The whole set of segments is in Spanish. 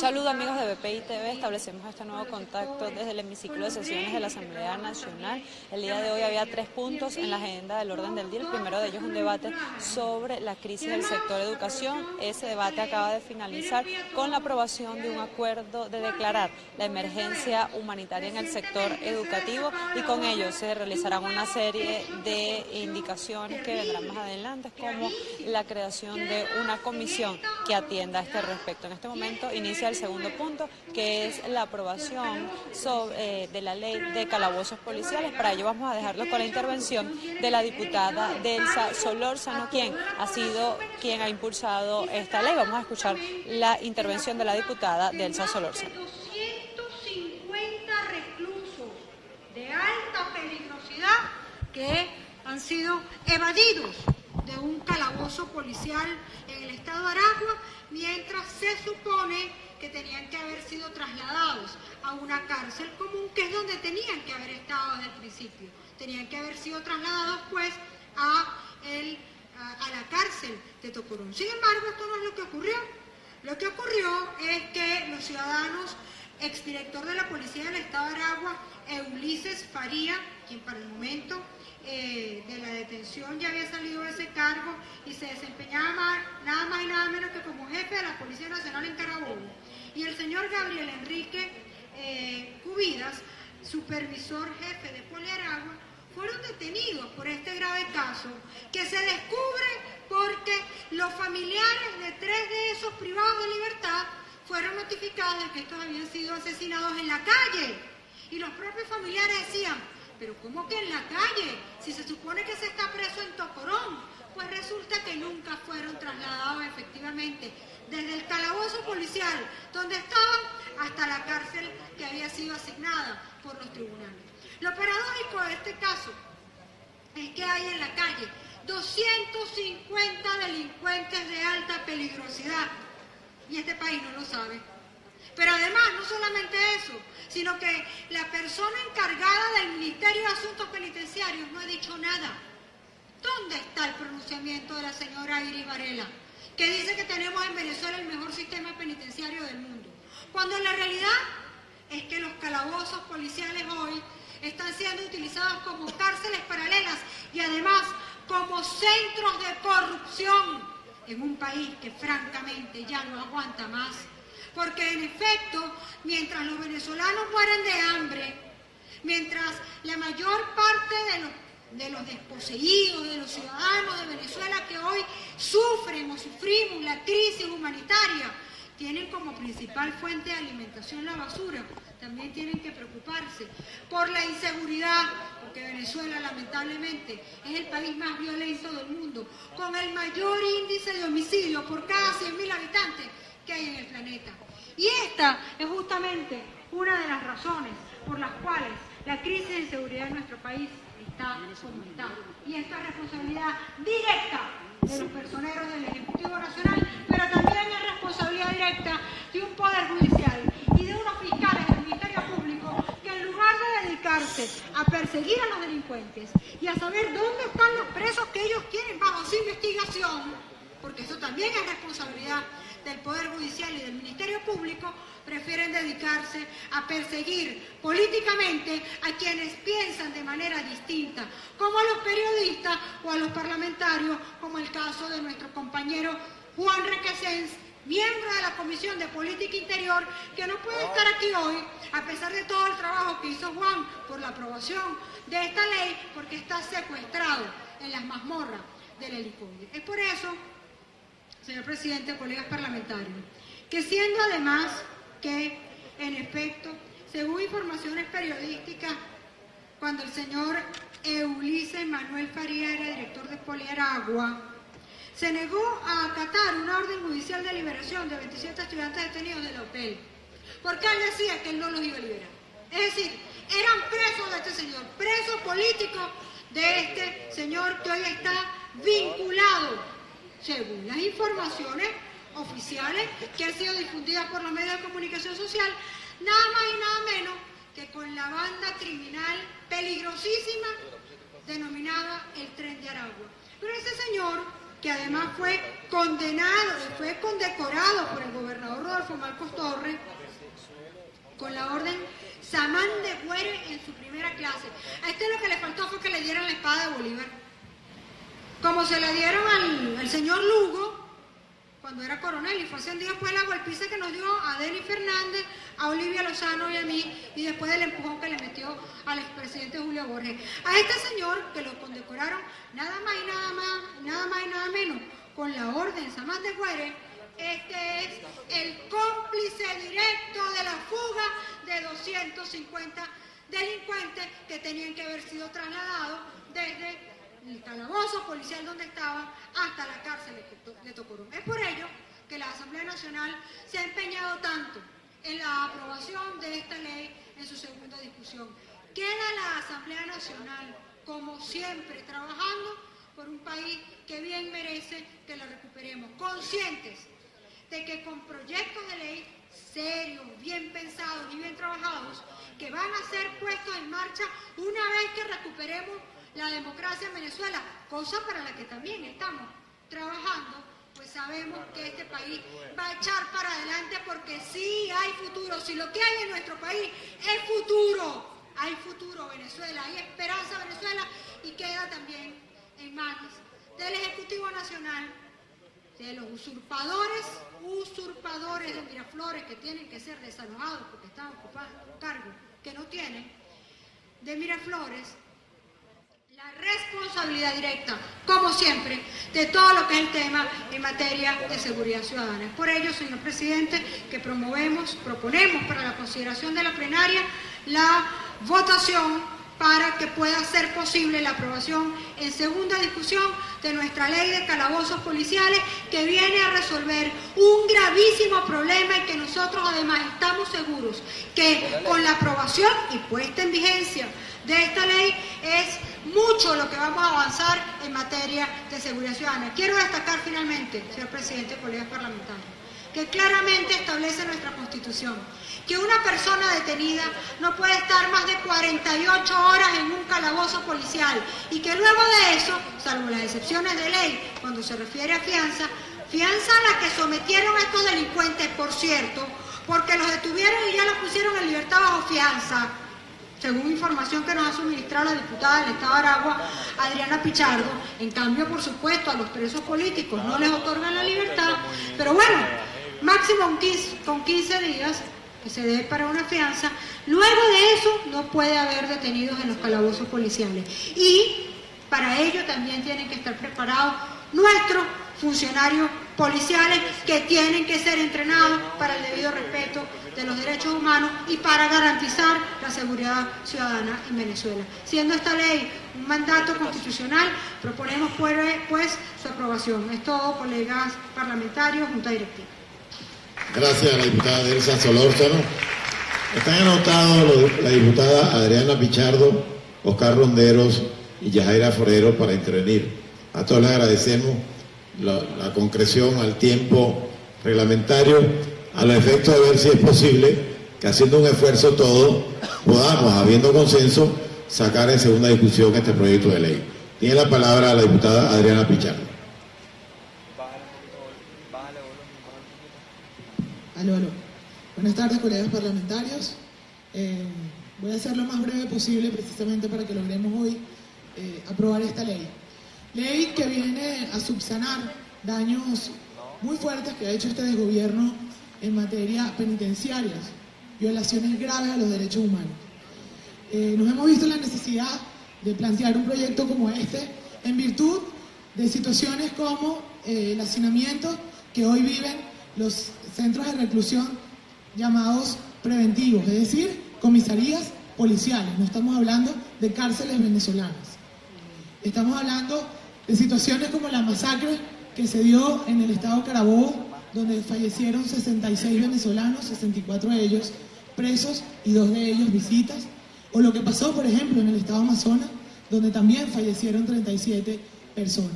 Saludos amigos de BPI TV, establecemos este nuevo contacto desde el hemiciclo de sesiones de la Asamblea Nacional. El día de hoy había 3 puntos en la agenda del orden del día. El primero de ellos es un debate sobre la crisis del sector educación. Ese debate acaba de finalizar con la aprobación de un acuerdo de declarar la emergencia humanitaria en el sector educativo y con ello se realizarán una serie de indicaciones que vendrán más adelante, como la creación de una comisión que atienda a este respecto. En este momento inicia el segundo punto, que es la aprobación de la ley de calabozos policiales. Para ello vamos a dejarlo con la intervención de la diputada Delsa Solórzano, quien ha impulsado esta ley. Vamos a escuchar la intervención de la diputada Delsa Solórzano. 250 reclusos de alta peligrosidad que han sido evadidos de un calabozo policial en el estado de Aragua, mientras se supone que tenían que haber sido trasladados a una cárcel común, que es donde tenían que haber estado desde el principio. Tenían que haber sido trasladados, pues, a la cárcel de Tocorón. Sin embargo, esto no es lo que ocurrió. Lo que ocurrió es que los ciudadanos, exdirector de la Policía del Estado de Aragua, Ulises Faría, quien para el momento de la detención ya había salido de ese cargo y se desempeñaba nada más y nada menos que como jefe de la Policía Nacional en Carabobo, y el señor Gabriel Enrique Cubidas, supervisor jefe de Poliaragua, fueron detenidos por este grave caso, que se descubre porque los familiares de 3 de esos privados de libertad fueron notificados de que estos habían sido asesinados en la calle. Y los propios familiares decían: ¿pero cómo que en la calle? Si se supone que se está preso en Tocorón. Pues resulta que nunca fueron trasladados efectivamente desde el calabozo policial donde estaban hasta la cárcel que había sido asignada por los tribunales. Lo paradójico de este caso es que hay en la calle 250 delincuentes de alta peligrosidad y este país no lo sabe. Pero además, no solamente eso, sino que la persona encargada del Ministerio de Asuntos Penitenciarios no ha dicho nada. ¿Dónde está el pronunciamiento de la señora Iris Varela, que dice que tenemos en Venezuela el mejor sistema penitenciario del mundo? Cuando la realidad es que los calabozos policiales hoy están siendo utilizados como cárceles paralelas y además como centros de corrupción en un país que francamente ya no aguanta más. Porque en efecto, mientras los venezolanos mueren de hambre, mientras la mayor parte de los desposeídos, de los ciudadanos de Venezuela que hoy sufren o sufrimos la crisis humanitaria, tienen como principal fuente de alimentación la basura, también tienen que preocuparse por la inseguridad, porque Venezuela lamentablemente es el país más violento del mundo, con el mayor índice de homicidio por cada 100.000 habitantes que hay en el planeta. Y esta es justamente una de las razones por las cuales la crisis de inseguridad en nuestro país está como está. Y esta es responsabilidad directa de los personeros del Ejecutivo Nacional, pero también es responsabilidad directa de un Poder Judicial y de unos fiscales del Ministerio Público que, en lugar de dedicarse a perseguir a los delincuentes y a saber dónde están los presos que ellos quieren bajo su investigación, porque eso también es responsabilidad del Poder Judicial y del Ministerio Público, prefieren dedicarse a perseguir políticamente a quienes piensan de manera distinta, como a los periodistas o a los parlamentarios, como el caso de nuestro compañero Juan Requesens, miembro de la Comisión de Política Interior, que no puede estar aquí hoy, a pesar de todo el trabajo que hizo Juan por la aprobación de esta ley, porque está secuestrado en las mazmorras del helicoide. Es por eso, señor presidente, colegas parlamentarios, que siendo además que, en efecto, según informaciones periodísticas, cuando el señor Ulises Manuel Faría era director de Poliaragua, se negó a acatar una orden judicial de liberación de 27 estudiantes detenidos del hotel, porque él decía que él no los iba a liberar. Es decir, eran presos de este señor, preso político de este señor que hoy está vinculado, según las informaciones oficiales que han sido difundidas por los medios de comunicación social, nada más y nada menos que con la banda criminal peligrosísima denominada el Tren de Aragua. Pero ese señor que además fue condenado y fue condecorado por el gobernador Rodolfo Marcos Torres con la orden Samán de Güere en su primera clase. A este lo que le faltó fue que le dieran la espada de Bolívar, como se la dieron al señor Lugo cuando era coronel y fue ascendido después de la golpiza que nos dio a Denis Fernández, a Olivia Lozano y a mí, y después del empujón que le metió al expresidente Julio Borges. A este señor que lo condecoraron nada más y nada menos con la orden Samán de Güere, este es el cómplice directo de la fuga de 250 delincuentes que tenían que haber sido trasladados desde el calabozo policial donde estaban hasta la cárcel de Tocorón. Es por ello que la Asamblea Nacional se ha empeñado tanto en la aprobación de esta ley en su segunda discusión. Queda la Asamblea Nacional, como siempre, trabajando por un país que bien merece que lo recuperemos, conscientes de que con proyectos de ley serios, bien pensados y bien trabajados, que van a ser puestos en marcha una vez que recuperemos la democracia en Venezuela, cosa para la que también estamos trabajando, pues sabemos que este país va a echar para adelante porque sí hay futuro. Si lo que hay en nuestro país es futuro, hay futuro Venezuela, hay esperanza Venezuela, y queda también en manos del Ejecutivo Nacional, de los usurpadores de Miraflores, que tienen que ser desalojados porque están ocupando cargos que no tienen, de Miraflores, la responsabilidad directa, como siempre, de todo lo que es el tema en materia de seguridad ciudadana. Es por ello, señor presidente, que proponemos para la consideración de la plenaria la votación para que pueda ser posible la aprobación en segunda discusión de nuestra ley de calabozos policiales, que viene a resolver un gravísimo problema y que nosotros además estamos seguros que con la aprobación y puesta en vigencia de esta ley es mucho lo que vamos a avanzar en materia de seguridad ciudadana. Quiero destacar finalmente, señor presidente, colegas parlamentarios, que claramente establece nuestra Constitución que una persona detenida no puede estar más de 48 horas en un calabozo policial y que luego de eso, salvo las excepciones de ley, cuando se refiere a fianza a la que sometieron a estos delincuentes, por cierto, porque los detuvieron y ya los pusieron en libertad bajo fianza, según información que nos ha suministrado la diputada del Estado de Aragua, Adriana Pichardo. En cambio, por supuesto, a los presos políticos no les otorgan la libertad, pero bueno, máximo con 15 días que se dé para una fianza. Luego de eso no puede haber detenidos en los calabozos policiales, y para ello también tienen que estar preparados nuestros funcionarios policiales, que tienen que ser entrenados para el debido respeto de los derechos humanos y para garantizar la seguridad ciudadana en Venezuela. Siendo esta ley un mandato constitucional, proponemos pues su aprobación. Es todo, colegas parlamentarios, Junta Directiva. Gracias a la diputada Delsa Solórzano. Están anotados la diputada Adriana Pichardo, Oscar Ronderos y Yajaira Forero para intervenir. A todos les agradecemos la concreción al tiempo reglamentario, a los efectos de ver si es posible que, haciendo un esfuerzo todos, podamos, habiendo consenso, sacar en segunda discusión este proyecto de ley. Tiene la palabra la diputada Adriana Pichardo. Aló. Buenas tardes, colegas parlamentarios. Voy a hacer lo más breve posible precisamente para que logremos hoy aprobar esta ley. Ley que viene a subsanar daños muy fuertes que ha hecho este desgobierno en materia penitenciaria, violaciones graves a los derechos humanos. Nos hemos visto la necesidad de plantear un proyecto como este en virtud de situaciones como el hacinamiento que hoy viven los centros de reclusión llamados preventivos, es decir, comisarías policiales. No estamos hablando de cárceles venezolanas. Estamos hablando de situaciones como la masacre que se dio en el estado Carabobo, donde fallecieron 66 venezolanos, 64 de ellos presos y 2 de ellos visitas, o lo que pasó, por ejemplo, en el estado Amazonas, donde también fallecieron 37 personas.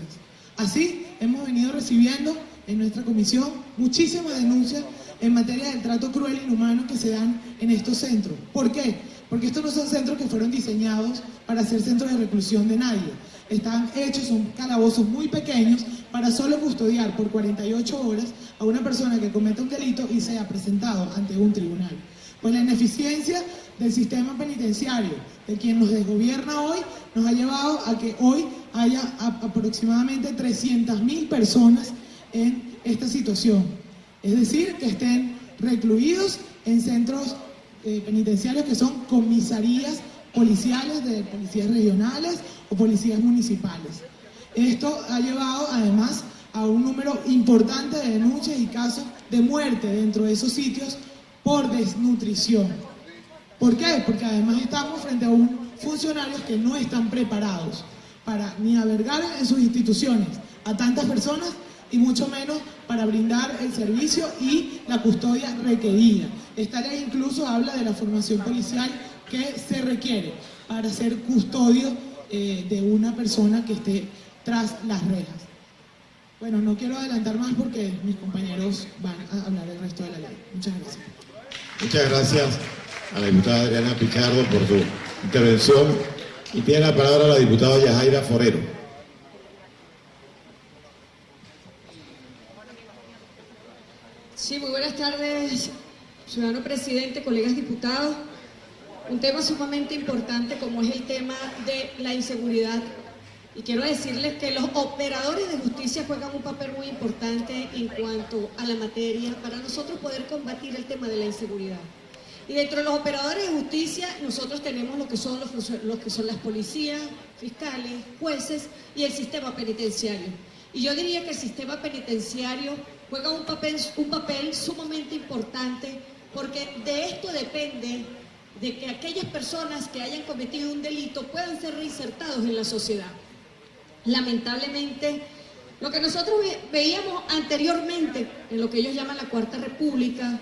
Así, hemos venido recibiendo en nuestra comisión muchísimas denuncias en materia del trato cruel e inhumano que se dan en estos centros. ¿Por qué? porque estos no son centros que fueron diseñados para ser centros de reclusión de nadie. Están hechos, son calabozos muy pequeños para solo custodiar por 48 horas a una persona que cometa un delito y sea presentado ante un tribunal. Pues la ineficiencia del sistema penitenciario, de quien nos desgobierna hoy, nos ha llevado a que hoy haya aproximadamente 300.000 personas en esta situación. Es decir, que estén recluidos en centros penitenciarios que son comisarías policiales de policías regionales o policías municipales. Esto ha llevado además a un número importante de denuncias y casos de muerte dentro de esos sitios por desnutrición. ¿Por qué? Porque además estamos frente a funcionarios que no están preparados para ni albergar en sus instituciones a tantas personas y mucho menos para brindar el servicio y la custodia requerida. Esta ley incluso habla de la formación policial que se requiere para ser custodio de una persona que esté tras las rejas. Bueno, no quiero adelantar más porque mis compañeros van a hablar del resto de la ley. Muchas gracias. Muchas gracias a la diputada Adriana Pichardo por su intervención. Y tiene la palabra la diputada Yajaira Forero. Sí, muy buenas tardes, ciudadano presidente, colegas diputados. Un tema sumamente importante como es el tema de la inseguridad. Y quiero decirles que los operadores de justicia juegan un papel muy importante en cuanto a la materia para nosotros poder combatir el tema de la inseguridad. Y dentro de los operadores de justicia nosotros tenemos lo que son las policías, fiscales, jueces y el sistema penitenciario. Y yo diría que el sistema penitenciario juega un papel sumamente importante porque de esto depende de que aquellas personas que hayan cometido un delito puedan ser reinsertados en la sociedad. Lamentablemente, lo que nosotros veíamos anteriormente en lo que ellos llaman la Cuarta República,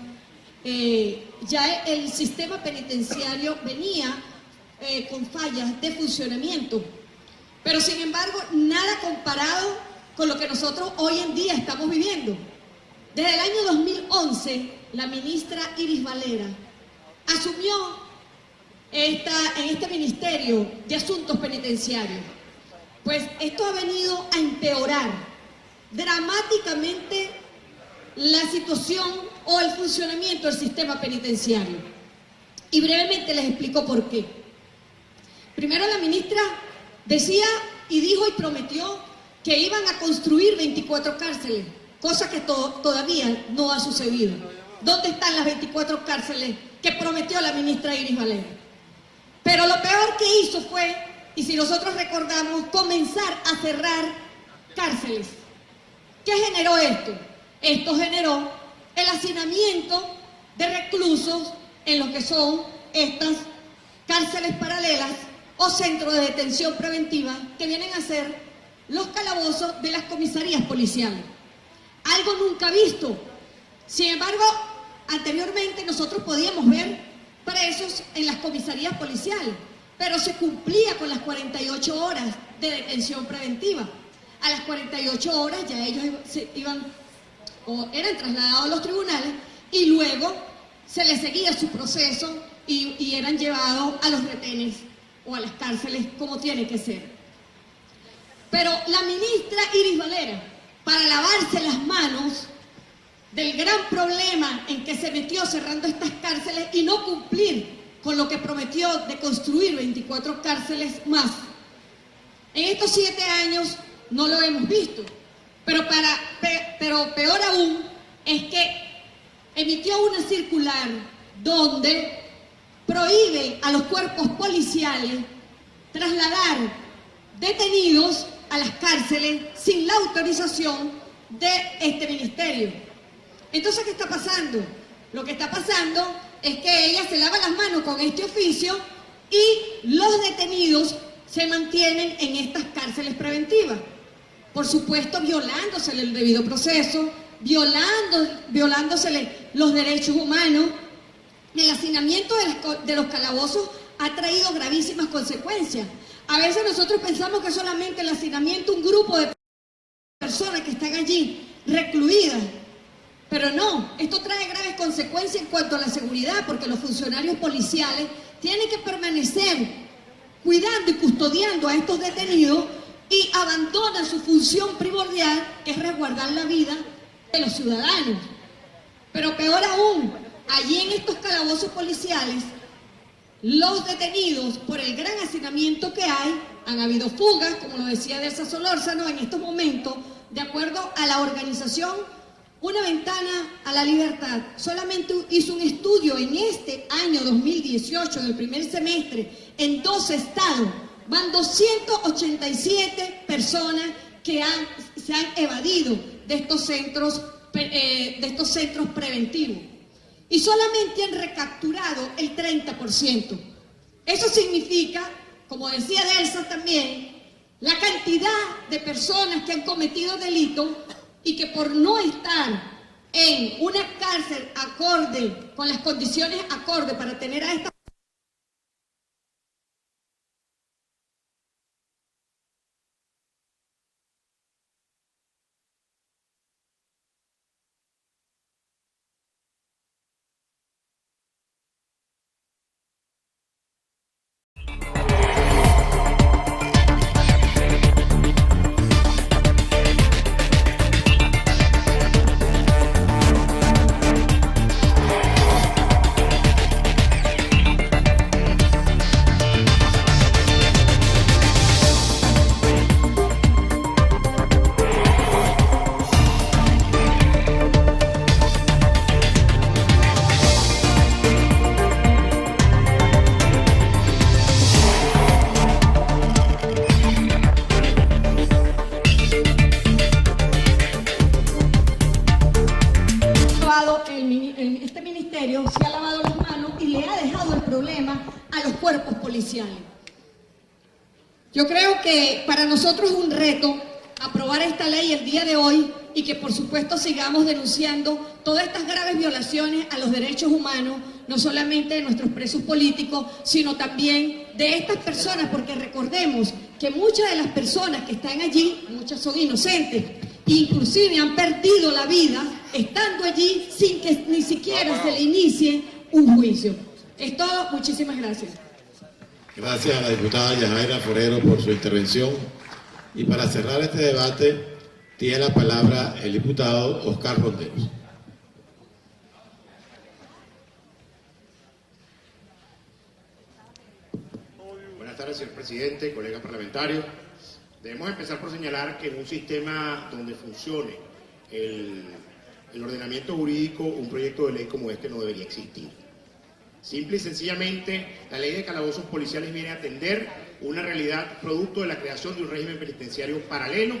ya el sistema penitenciario venía con fallas de funcionamiento, pero sin embargo nada comparado con lo que nosotros hoy en día estamos viviendo. Desde el año 2011, la ministra Iris Valera asumió en este Ministerio de Asuntos Penitenciarios. Pues esto ha venido a empeorar dramáticamente la situación o el funcionamiento del sistema penitenciario. Y brevemente les explico por qué. Primero, la ministra decía y dijo y prometió que iban a construir 24 cárceles, cosa que todavía no ha sucedido. ¿Dónde están las 24 cárceles que prometió la ministra Iris Valera? Pero lo peor que hizo fue, y si nosotros recordamos, comenzar a cerrar cárceles. ¿Qué generó esto? Esto generó el hacinamiento de reclusos en lo que son estas cárceles paralelas o centros de detención preventiva que vienen a ser los calabozos de las comisarías policiales. Algo nunca visto. Sin embargo, anteriormente nosotros podíamos ver presos en las comisarías policiales, pero se cumplía con las 48 horas de detención preventiva. A las 48 horas ya ellos eran trasladados a los tribunales y luego se les seguía su proceso y eran llevados a los retenes o a las cárceles como tiene que ser. Pero la ministra Iris Valera, para lavarse las manos del gran problema en que se metió cerrando estas cárceles y no cumplir con lo que prometió de construir 24 cárceles más, en estos 7 años no lo hemos visto. Pero peor aún es que emitió una circular donde prohíbe a los cuerpos policiales trasladar detenidos a las cárceles sin la autorización de este ministerio. Entonces, ¿qué está pasando? Lo que está pasando es que ella se lava las manos con este oficio y los detenidos se mantienen en estas cárceles preventivas. Por supuesto, violándosele el debido proceso, violándosele los derechos humanos. El hacinamiento de los calabozos ha traído gravísimas consecuencias. A veces nosotros pensamos que solamente el hacinamiento, un grupo de personas que están allí recluidas, pero no, esto trae graves consecuencias en cuanto a la seguridad, porque los funcionarios policiales tiene que permanecer cuidando y custodiando a estos detenidos y abandona su función primordial, que es resguardar la vida de los ciudadanos. Pero peor aún, allí en estos calabozos policiales, los detenidos, por el gran hacinamiento que hay, han habido fugas, como lo decía Delsa Solórzano, en estos momentos, de acuerdo a la organización Una Ventana a la Libertad, solamente hizo un estudio en este año 2018, del primer semestre, en 12 estados. Van 287 personas que se han evadido de estos centros preventivos. Y solamente han recapturado el 30%. Eso significa, como decía Delsa también, la cantidad de personas que han cometido delitos y que por no estar en una cárcel acorde, con las condiciones acorde para tener a esta este ministerio se ha lavado las manos y le ha dejado el problema a los cuerpos policiales. Yo creo que para nosotros es un reto aprobar esta ley el día de hoy y que por supuesto sigamos denunciando todas estas graves violaciones a los derechos humanos, no solamente de nuestros presos políticos, sino también de estas personas, porque recordemos que muchas de las personas que están allí, muchas son inocentes, inclusive han perdido la vida estando allí sin que ni siquiera se le inicie un juicio. Es todo, muchísimas gracias. Gracias a la diputada Yajaira Forero por su intervención. Y para cerrar este debate, tiene la palabra el diputado Oscar Ronderos. Buenas tardes, señor presidente, colegas parlamentarios. Debemos empezar por señalar que en un sistema donde funcione el ordenamiento jurídico, un proyecto de ley como este no debería existir. Simple y sencillamente, la ley de calabozos policiales viene a atender una realidad producto de la creación de un régimen penitenciario paralelo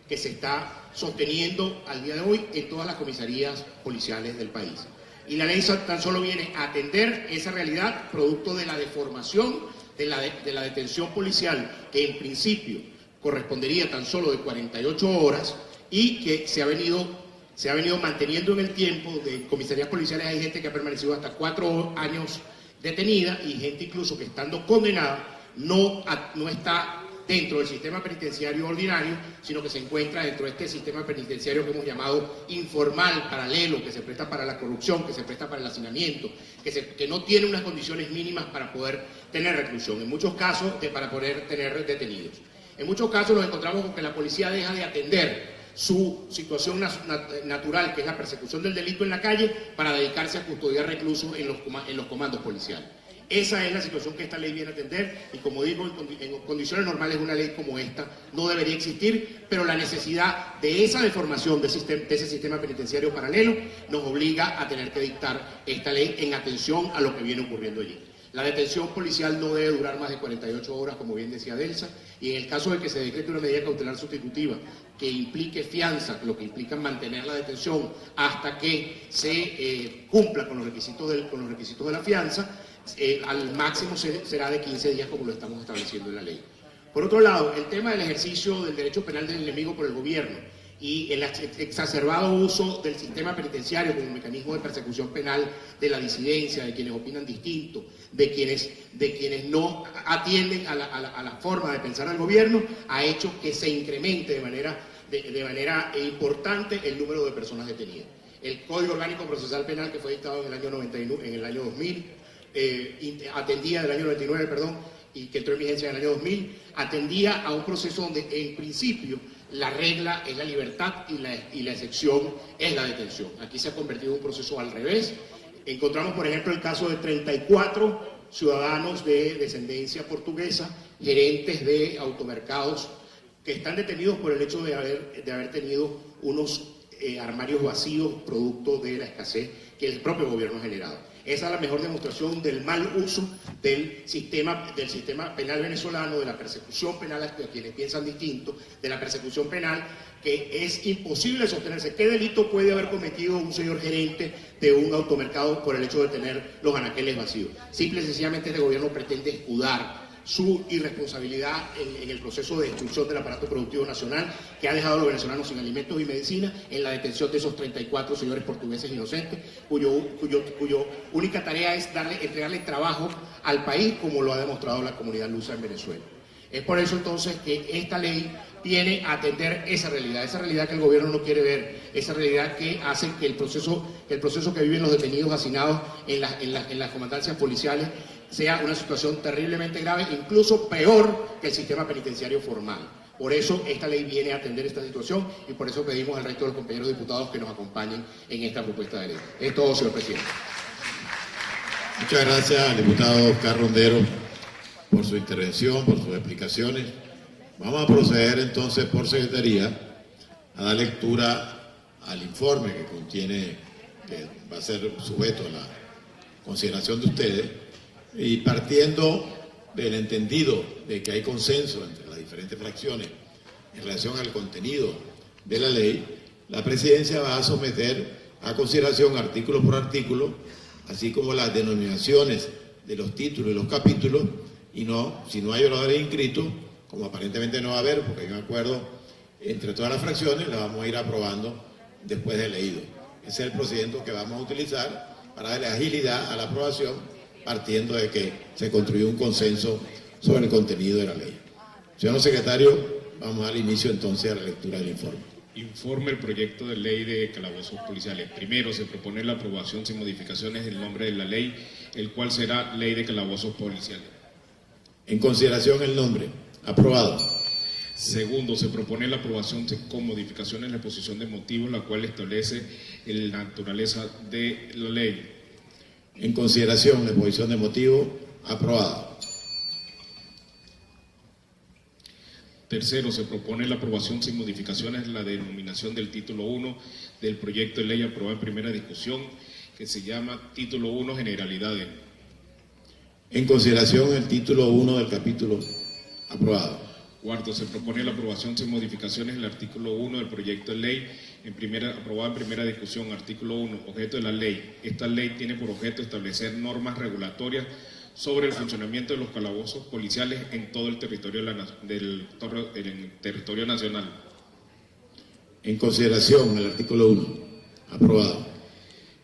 que se está sosteniendo al día de hoy en todas las comisarías policiales del país. Y la ley tan solo viene a atender esa realidad producto de la deformación de la detención policial, que en principio correspondería tan solo de 48 horas y que se ha venido manteniendo en el tiempo. De comisarías policiales hay gente que ha permanecido hasta 4 años detenida y gente incluso que estando condenada no está dentro del sistema penitenciario ordinario, sino que se encuentra dentro de este sistema penitenciario que hemos llamado informal, paralelo, que se presta para la corrupción, que se presta para el hacinamiento, que no tiene unas condiciones mínimas para poder tener reclusión, en muchos casos para poder tener detenidos. En muchos casos nos encontramos con que la policía deja de atender su situación natural, que es la persecución del delito en la calle, para dedicarse a custodiar reclusos en los comandos policiales. Esa es la situación que esta ley viene a atender y, como digo, en condiciones normales una ley como esta no debería existir, pero la necesidad de esa deformación de ese sistema penitenciario paralelo nos obliga a tener que dictar esta ley en atención a lo que viene ocurriendo allí. La detención policial no debe durar más de 48 horas, como bien decía Delsa, y en el caso de que se decrete una medida cautelar sustitutiva que implique fianza, lo que implica mantener la detención hasta que se cumpla con los requisitos de la fianza, al máximo será de 15 días, como lo estamos estableciendo en la ley. Por otro lado, el tema del ejercicio del derecho penal del enemigo por el gobierno y el exacerbado uso del sistema penitenciario como mecanismo de persecución penal de la disidencia, de quienes opinan distinto, de quienes no atienden a la forma de pensar del gobierno, ha hecho que se incremente de manera importante el número de personas detenidas. El Código Orgánico Procesal Penal, que fue dictado en el año 2000, atendía del año 99, perdón, y que entró en vigencia en el año 2000, atendía a un proceso donde en principio la regla es la libertad y la excepción es la detención. Aquí se ha convertido en un proceso al revés. Encontramos, por ejemplo, el caso de 34 ciudadanos de descendencia portuguesa, gerentes de automercados, que están detenidos por el hecho de haber tenido unos armarios vacíos producto de la escasez que el propio gobierno ha generado. Esa es la mejor demostración del mal uso del sistema penal venezolano, de la persecución penal a quienes piensan distinto, de la persecución penal, que es imposible sostenerse. ¿Qué delito puede haber cometido un señor gerente de un automercado por el hecho de tener los anaqueles vacíos? Simple y sencillamente este gobierno pretende escudar su irresponsabilidad en el proceso de destrucción del aparato productivo nacional, que ha dejado a los venezolanos sin alimentos y medicina, en la detención de esos 34 señores portugueses inocentes, cuyo única tarea es entregarle trabajo al país, como lo ha demostrado la comunidad lusa en Venezuela. Es por eso entonces que esta ley viene a atender esa realidad que el gobierno no quiere ver, esa realidad que hace que el proceso que viven los detenidos hacinados en las comandancias policiales sea una situación terriblemente grave, incluso peor que el sistema penitenciario formal. Por eso esta ley viene a atender esta situación y por eso pedimos al resto de los compañeros diputados que nos acompañen en esta propuesta de ley. Es todo, señor presidente. Muchas gracias al diputado Oscar Rondero por su intervención, por sus explicaciones. Vamos a proceder entonces por secretaría a dar lectura al informe que contiene, que va a ser sujeto a la consideración de ustedes, y partiendo del entendido de que hay consenso entre las diferentes fracciones en relación al contenido de la ley, la presidencia va a someter a consideración artículo por artículo, así como las denominaciones de los títulos y los capítulos, y si no hay oradores inscritos, como aparentemente no va a haber, porque hay un acuerdo entre todas las fracciones, la vamos a ir aprobando después de leído. Ese es el procedimiento que vamos a utilizar para darle agilidad a la aprobación, partiendo de que se construyó un consenso sobre el contenido de la ley. Señor secretario, vamos a dar inicio entonces a la lectura del informe. Informe el proyecto de ley de calabozos policiales. Primero, se propone la aprobación sin modificaciones del nombre de la ley, el cual será Ley de Calabozos Policiales. En consideración el nombre. Aprobado. Segundo, se propone la aprobación con modificaciones en la exposición de motivos, la cual establece la naturaleza de la ley. En consideración la exposición de motivos. Aprobado. Tercero, se propone la aprobación sin modificaciones de la denominación del título 1 del proyecto de ley aprobado en primera discusión, que se llama Título 1 Generalidades. En consideración el título 1 del capítulo. Aprobado. Cuarto, se propone la aprobación sin modificaciones del artículo 1 del proyecto de ley aprobado en primera discusión. Artículo 1. Objeto de la ley. Esta ley tiene por objeto establecer normas regulatorias sobre el funcionamiento de los calabozos policiales en todo el territorio del territorio nacional. En consideración el artículo 1. Aprobado.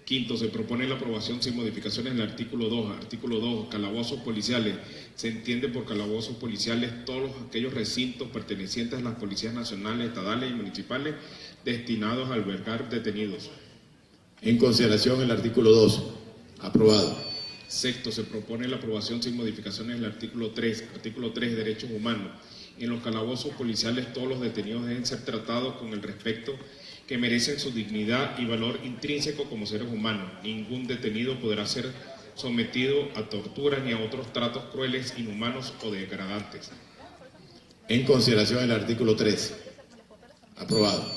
Quinto, se propone la aprobación sin modificaciones del artículo 2. Artículo 2. Calabozos policiales. Se entiende por calabozos policiales todos aquellos recintos pertenecientes a las policías nacionales, estadales y municipales destinados a albergar detenidos. En consideración el artículo 2. Aprobado. Sexto, se propone la aprobación sin modificaciones del artículo 3. Artículo 3. Derechos humanos. En los calabozos policiales todos los detenidos deben ser tratados con el respeto que merecen su dignidad y valor intrínseco como seres humanos. Ningún detenido podrá ser sometido a tortura ni a otros tratos crueles, inhumanos o degradantes. En consideración el artículo 3. Aprobado.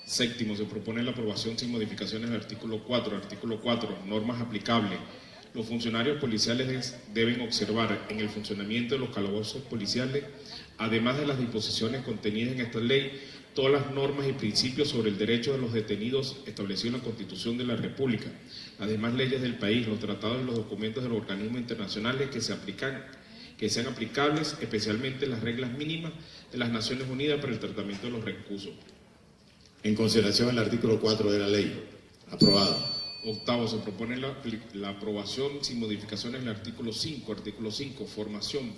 Séptimo, se propone la aprobación sin modificaciones del artículo 4. Artículo 4. Normas aplicables. Los funcionarios policiales deben observar en el funcionamiento de los calabozos policiales, además de las disposiciones contenidas en esta ley, todas las normas y principios sobre el derecho de los detenidos establecidos en la Constitución de la República, las demás leyes del país, los tratados y los documentos de los organismos internacionales que sean aplicables, especialmente las reglas mínimas de las Naciones Unidas para el tratamiento de los recursos. En consideración el artículo 4 de la ley. Aprobado. Octavo, se propone la aprobación sin modificaciones del artículo 5. Artículo 5, formación.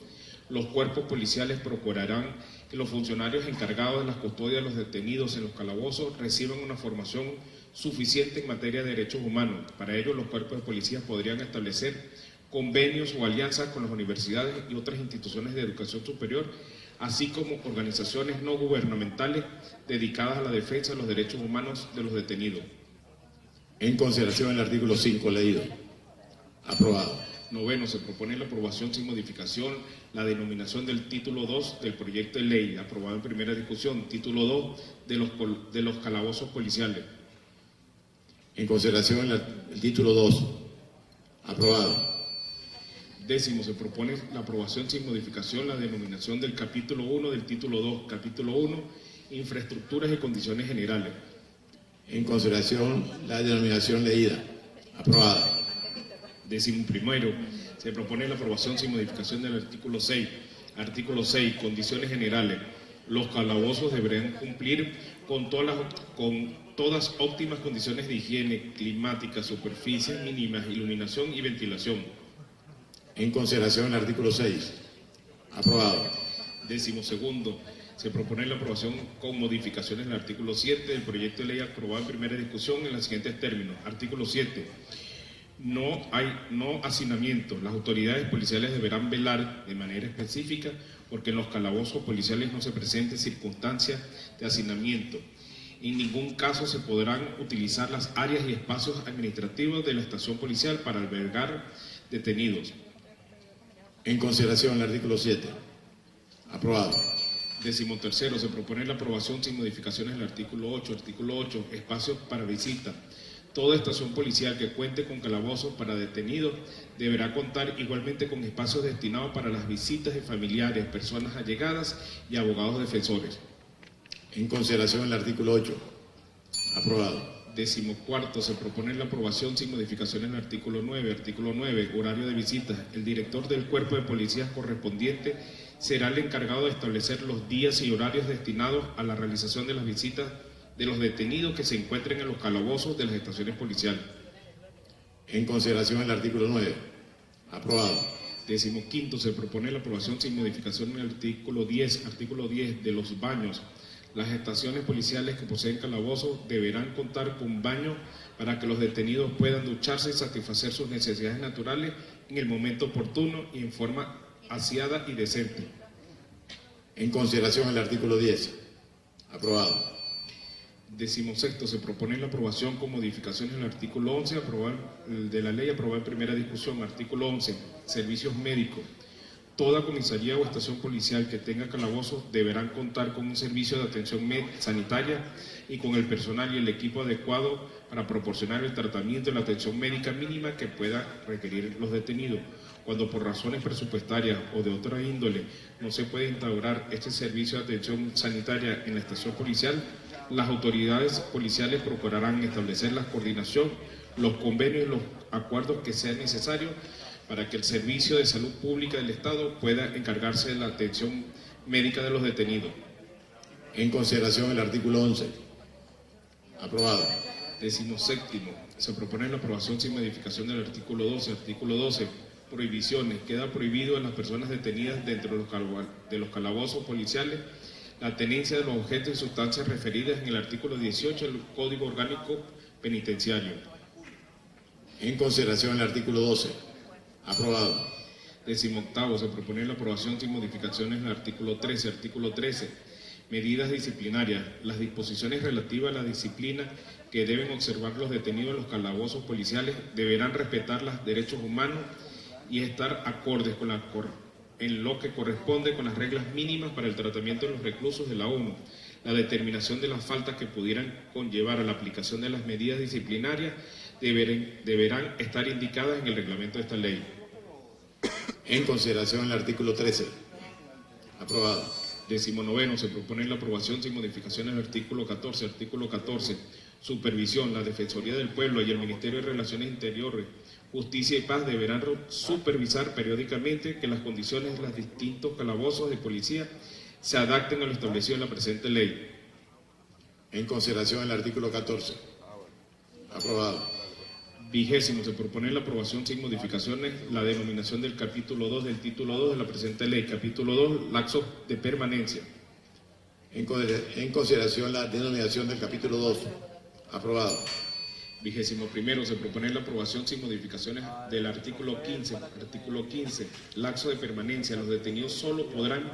Los cuerpos policiales procurarán que los funcionarios encargados de las custodias de los detenidos en los calabozos reciban una formación suficiente en materia de derechos humanos. Para ello, los cuerpos de policía podrían establecer convenios o alianzas con las universidades y otras instituciones de educación superior, así como organizaciones no gubernamentales dedicadas a la defensa de los derechos humanos de los detenidos. En consideración el artículo 5 leído. Aprobado. Noveno, se propone la aprobación sin modificación la denominación del título 2 del proyecto de ley, aprobado en primera discusión, título 2 de los calabozos policiales. En consideración el título 2. Aprobado. Décimo, se propone la aprobación sin modificación la denominación del capítulo 1 del título 2, capítulo 1, infraestructuras y condiciones generales. En consideración la denominación leída. Aprobada. Décimo primero, se propone la aprobación sin modificación del artículo 6. Artículo 6, condiciones generales. Los calabozos deberán cumplir con todas óptimas condiciones de higiene, climática, superficies mínimas, iluminación y ventilación. En consideración el artículo 6. Aprobado. Décimo segundo, se propone la aprobación con modificaciones del artículo 7 del proyecto de ley aprobado en primera discusión en los siguientes términos. Artículo 7. No hacinamiento. Las autoridades policiales deberán velar de manera específica porque en los calabozos policiales no se presenten circunstancias de hacinamiento. En ningún caso se podrán utilizar las áreas y espacios administrativos de la estación policial para albergar detenidos. En consideración el artículo 7. Aprobado. Décimo tercero, se propone la aprobación sin modificaciones del artículo 8. Artículo 8, espacios para visita. Toda estación policial que cuente con calabozos para detenidos deberá contar igualmente con espacios destinados para las visitas de familiares, personas allegadas y abogados defensores. En consideración el artículo 8. Aprobado. Décimo cuarto, se propone la aprobación sin modificaciones en el artículo 9. Artículo 9, horario de visitas. El director del cuerpo de policías correspondiente será el encargado de establecer los días y horarios destinados a la realización de las visitas de los detenidos que se encuentren en los calabozos de las estaciones policiales. En consideración el artículo 9. Aprobado. Décimo quinto, se propone la aprobación sin modificación en el artículo 10. Artículo 10, de los baños. Las estaciones policiales que poseen calabozos deberán contar con baño para que los detenidos puedan ducharse y satisfacer sus necesidades naturales en el momento oportuno y en forma aseada y decente. En consideración el artículo 10. Aprobado. Decimosexto, se propone la aprobación con modificaciones en el artículo 11 de la ley aprobada en primera discusión. Artículo 11, servicios médicos. Toda comisaría o estación policial que tenga calabozos deberán contar con un servicio de atención sanitaria y con el personal y el equipo adecuado para proporcionar el tratamiento y la atención médica mínima que pueda requerir los detenidos. Cuando por razones presupuestarias o de otra índole no se puede instaurar este servicio de atención sanitaria en la estación policial, las autoridades policiales procurarán establecer la coordinación, los convenios y los acuerdos que sean necesarios para que el Servicio de Salud Pública del Estado pueda encargarse de la atención médica de los detenidos. En consideración el artículo 11. Aprobado. Decimoséptimo, se propone la aprobación sin modificación del artículo 12. Artículo 12, prohibiciones. Queda prohibido a las personas detenidas dentro de los calabozos policiales la tenencia de los objetos y sustancias referidas en el artículo 18 del Código Orgánico Penitenciario. En consideración el artículo 12. Aprobado. Decimoctavo, se propone la aprobación sin modificaciones en el artículo 13. Artículo 13, medidas disciplinarias. Las disposiciones relativas a la disciplina que deben observar los detenidos en los calabozos policiales deberán respetar los derechos humanos y estar acordes en lo que corresponde con las reglas mínimas para el tratamiento de los reclusos de la ONU. La determinación de las faltas que pudieran conllevar a la aplicación de las medidas disciplinarias deberán estar indicadas en el reglamento de esta ley. En consideración el artículo 13. Aprobado. Decimonoveno, se propone la aprobación sin modificaciones del artículo 14. Artículo 14, supervisión. La Defensoría del Pueblo y el Ministerio de Relaciones Interiores, Justicia y Paz deberán supervisar periódicamente que las condiciones de los distintos calabozos de policía se adapten a lo establecido en la presente ley. En consideración el artículo 14. Aprobado. Vigésimo, se propone la aprobación sin modificaciones la denominación del capítulo 2 del título 2 de la presente ley. Capítulo 2, lapso de permanencia. En consideración la denominación del capítulo 2. Aprobado. 21º, se propone la aprobación sin modificaciones del artículo 15. Artículo 15. Lapso de permanencia. Los detenidos solo podrán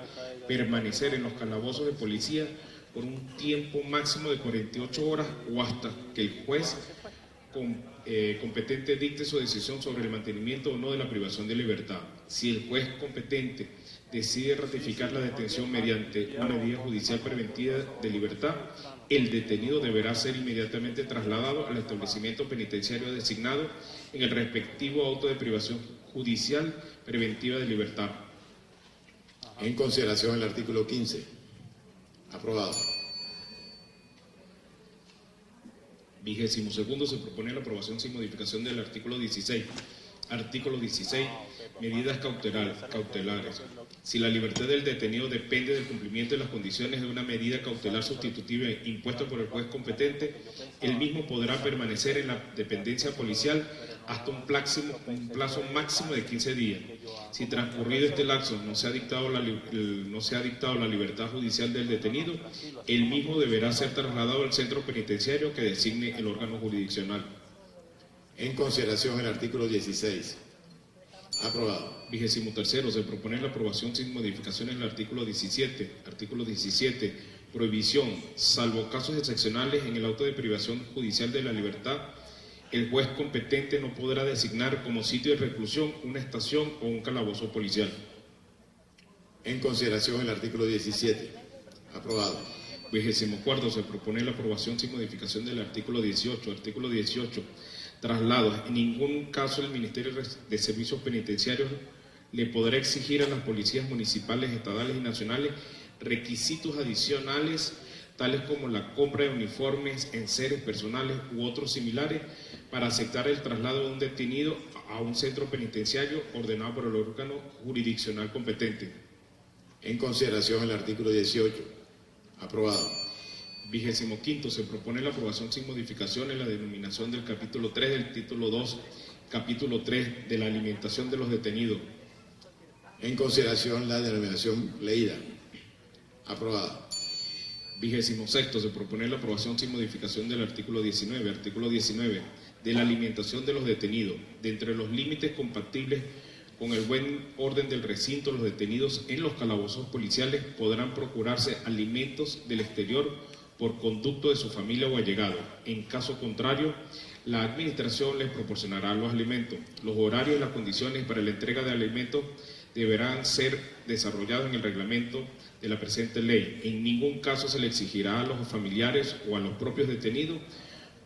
permanecer en los calabozos de policía por un tiempo máximo de 48 horas o hasta que el juez competente dicte su decisión sobre el mantenimiento o no de la privación de libertad. Si el juez competente decide ratificar la detención mediante una medida judicial preventiva de libertad, el detenido deberá ser inmediatamente trasladado al establecimiento penitenciario designado en el respectivo auto de privación judicial preventiva de libertad. En consideración el artículo 15. Aprobado. 22º, se propone la aprobación sin modificación del artículo 16. Artículo 16. Medidas cautelares. Si la libertad del detenido depende del cumplimiento de las condiciones de una medida cautelar sustitutiva impuesta por el juez competente, el mismo podrá permanecer en la dependencia policial hasta un plazo máximo de 15 días. Si transcurrido este lapso no se ha dictado la libertad judicial del detenido, el mismo deberá ser trasladado al centro penitenciario que designe el órgano jurisdiccional. En consideración el artículo 16. Aprobado. 23º, se propone la aprobación sin modificaciones del artículo 17. Artículo 17. Prohibición, salvo casos excepcionales en el auto de privación judicial de la libertad, el juez competente no podrá designar como sitio de reclusión una estación o un calabozo policial. En consideración el artículo 17. Aprobado. 24º, se propone la aprobación sin modificación del artículo 18. Artículo 18. Traslados. En ningún caso el Ministerio de Servicios Penitenciarios le podrá exigir a las policías municipales, estatales y nacionales requisitos adicionales, tales como la compra de uniformes, enseres personales u otros similares, para aceptar el traslado de un detenido a un centro penitenciario ordenado por el órgano jurisdiccional competente. En consideración el artículo 18. Aprobado. 25º, se propone la aprobación sin modificaciones la denominación del capítulo 3 del título 2, capítulo 3 de la alimentación de los detenidos. En consideración la denominación leída. Aprobado. 26º, se propone la aprobación sin modificación del artículo 19. Artículo 19, de la alimentación de los detenidos. De entre los límites compatibles con el buen orden del recinto, los detenidos en los calabozos policiales podrán procurarse alimentos del exterior por conducto de su familia o allegado. En caso contrario, la administración les proporcionará los alimentos. Los horarios y las condiciones para la entrega de alimentos deberán ser desarrollados en el reglamento de la presente ley. En ningún caso se le exigirá a los familiares o a los propios detenidos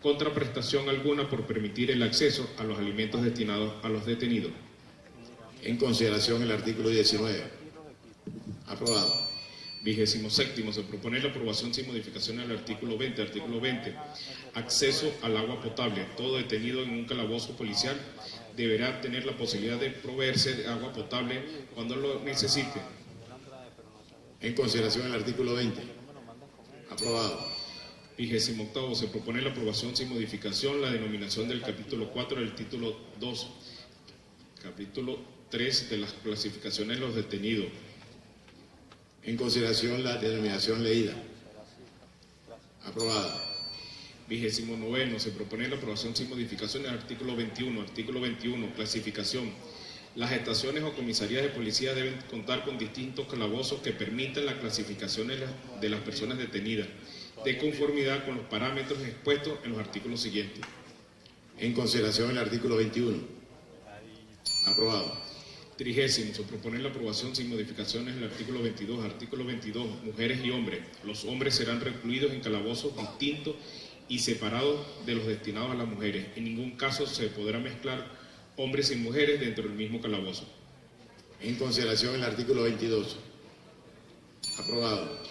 contraprestación alguna por permitir el acceso a los alimentos destinados a los detenidos. En consideración el artículo 19. Aprobado. 27º, se propone la aprobación sin modificación del artículo 20. Artículo 20. Acceso al agua potable. Todo detenido en un calabozo policial deberá tener la posibilidad de proveerse de agua potable cuando lo necesite. En consideración el artículo 20. Aprobado. 28º, se propone la aprobación sin modificación la denominación del capítulo 4 del título 2, capítulo 3 de las clasificaciones de los detenidos. En consideración la denominación leída. Aprobada. 29º, se propone la aprobación sin modificación del artículo 21. Artículo 21, clasificación. Las estaciones o comisarías de policía deben contar con distintos calabozos que permitan la clasificación de las personas detenidas, de conformidad con los parámetros expuestos en los artículos siguientes. En consideración el artículo 21. Aprobado. 30º, se propone la aprobación sin modificaciones del artículo 22. Artículo 22, mujeres y hombres. Los hombres serán recluidos en calabozos distintos y separados de los destinados a las mujeres. En ningún caso se podrá mezclar hombres y mujeres dentro del mismo calabozo. En consideración el artículo 22. Aprobado.